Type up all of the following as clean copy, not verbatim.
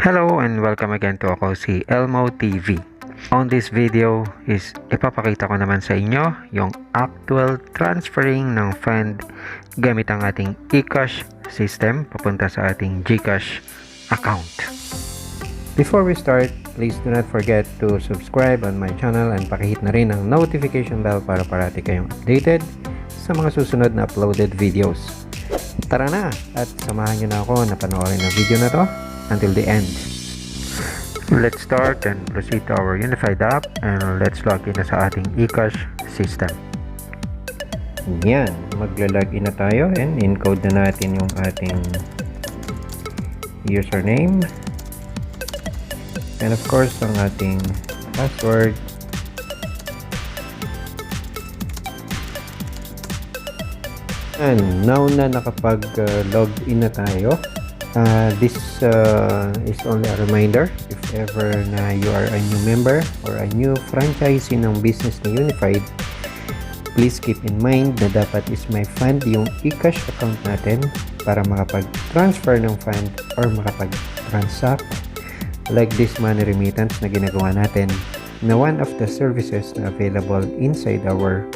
Hello and welcome again to ako si Elmo TV. On this video is ipapakita ko naman sa inyo yung actual transferring ng fund gamit ang ating Ecash system papunta sa ating Gcash account. Before we start, please do not forget to subscribe on my channel and pakihit na rin ang notification bell para parati kayong updated sa mga susunod na uploaded videos. Tara na at samahan nyo na ako na panoorin ang video na to until the end. Let's start and proceed to our unified app and let's log in na sa ating Ecash system. Yan, magla-login na tayo and encode na natin yung ating username and of course ang ating password. And now na nakapag-login na tayo, this is only a reminder if ever na you are a new member or a new franchisee ng business na Unified, please keep in mind na dapat is may fund yung Ecash account natin para makapag-transfer ng fund or makapag-transact like this money remittance na ginagawa natin na one of the services na available inside our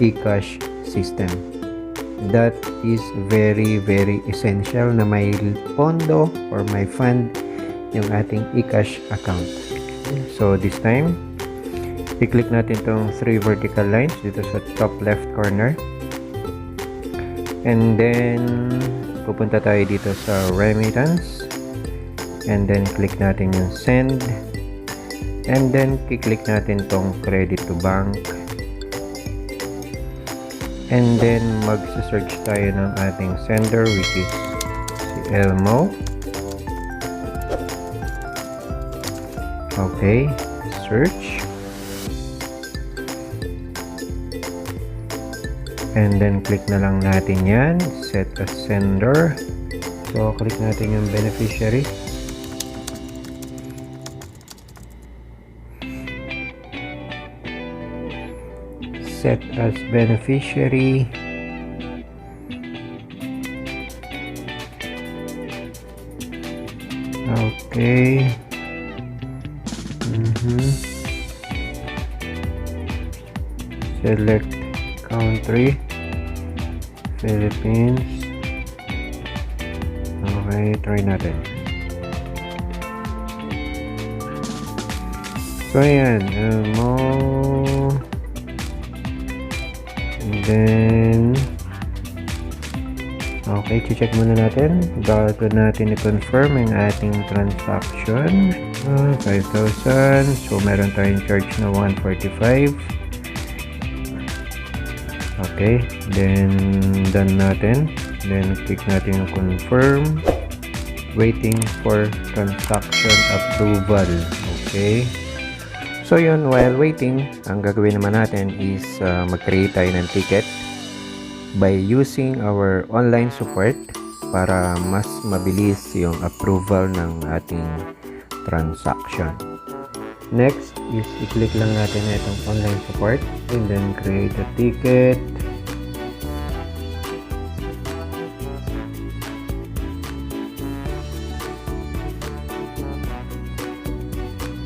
Ecash system. That is very essential na may pondo or may fund yung ating Ecash account. So this time, i-click natin tong 3 vertical lines dito sa top left corner. And then, pupunta tayo dito sa remittance. And then, click natin yung send. And then, i-click natin tong credit to bank. And then, mag-search tayo ng ating sender which is si Elmo. Okay, search. And then, click na lang natin yan. Set as sender. So, click natin yung beneficiary. Set as beneficiary. Okay. Select country, Philippines. Okay, try natin. So ayan, Elmo. And then, okay, check muna natin. Bago natin i-confirm yung ating transaction. 5,000. So, meron tayong charge na 145. Okay, then done natin. Then, click natin yung confirm. Waiting for transaction approval. Okay. So yun, while waiting, ang gagawin naman natin is mag-create tayo ng ticket by using our online support para mas mabilis yung approval ng ating transaction. Next is i-click lang natin itong online support and then create a ticket.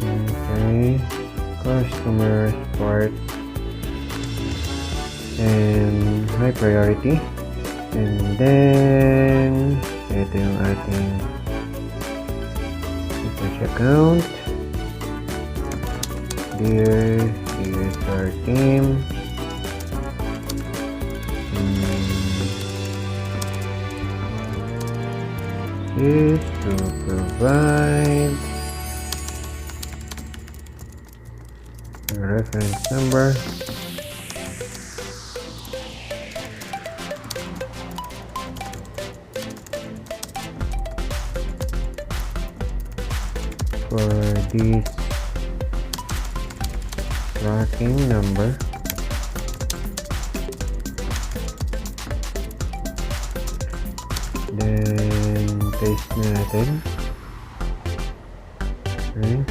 Okay. Customer support and high priority, and then ito yung ating Ecash account. Dear user team, is to provide reference number for this tracking number. Then paste natin. Okay.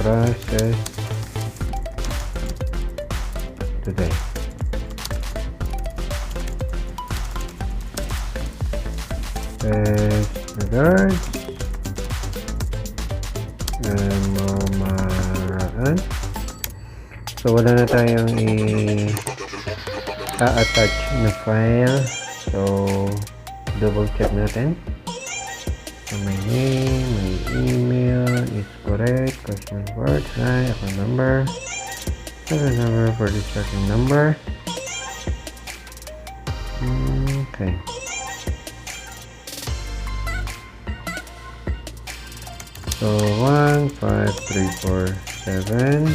Process today. Regards. Mamaraan. So, wala na tayong i-attach na file. So, double check natin. So, my name, my email is correct. Customer word, hi, account number. Account number for the tracking number. Okay. So, 1, 5, 3, 4, 7.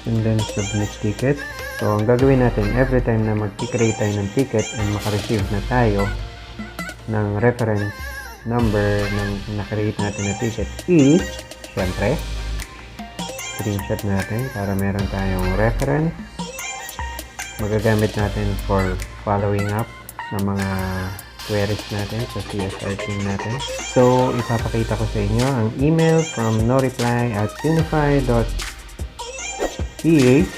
And then, submit ticket. So, ang gagawin natin, every time na mag-create tayo ng ticket and makareceive na tayo ng reference number ng na-create natin na ticket is, syempre, screenshot natin para meron tayong reference. Magagamit natin for following up sa mga queries natin sa CSR team natin. So, ipapakita ko sa inyo ang email from noreply@unify.ph.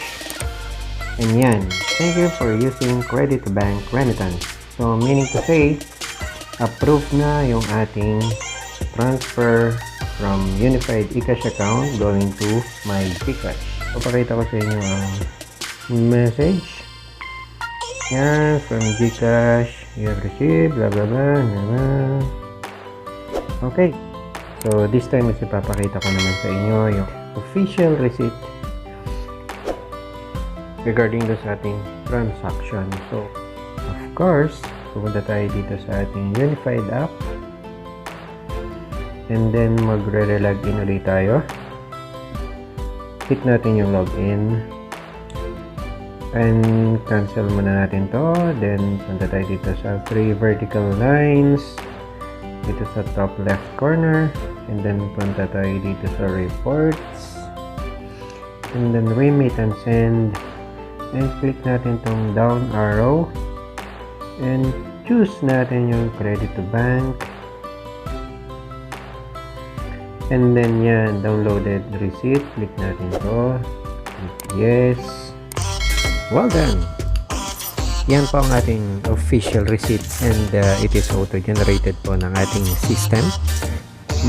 And yan, thank you for using credit to bank remittance. So, meaning to say, approve na yung ating transfer from Unified Ecash account going to my Gcash. Papakita ko sa inyo ang message. Yan, from Gcash, you have received, blah blah blah, blah blah. Okay, so this time is ipapakita ko naman sa inyo yung official receipt regarding sa ating transaction. So, of course, pupunta tayo dito sa ating Unified app and then magre-login ulit tayo. Hit natin yung login and cancel muna natin to. Then punta tayo dito sa 3 vertical lines dito sa top left corner, and then punta tayo dito sa reports and then remittance send, and click natin tong down arrow and choose natin yung credit to bank, and then yan, downloaded receipt, click natin to, yes. Well done! Yan po ang ating official receipt, and it is auto-generated po ng ating system.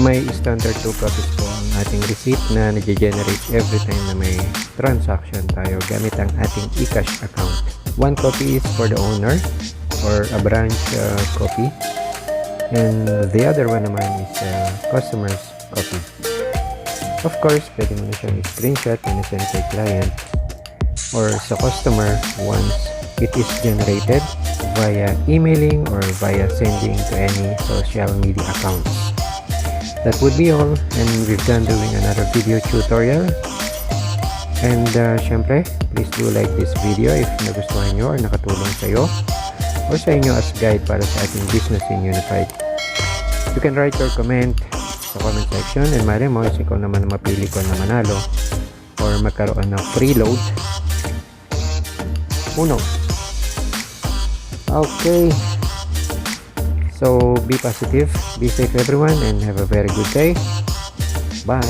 May standard to process po ang ating receipt na nag-generate every time na may transaction tayo gamit ang ating Ecash account. One copy is for the owner or a branch copy, and the other one naman is customer's copy. Of course, pwede mo na siyang screenshot and send kay client or sa customer once it is generated via emailing or via sending to any social media accounts. That would be all, and we've done doing another video tutorial. And syempre, please do like this video if nagustuhan nyo or nakatulong sa'yo or sa inyo as guide para sa ating business in Unified. You can write your comment sa comment section, and mali mo is ikaw naman mapili ko na manalo or magkaroon ng free load. Uno. Okay. So, be positive, be safe everyone, and have a very good day. Bye.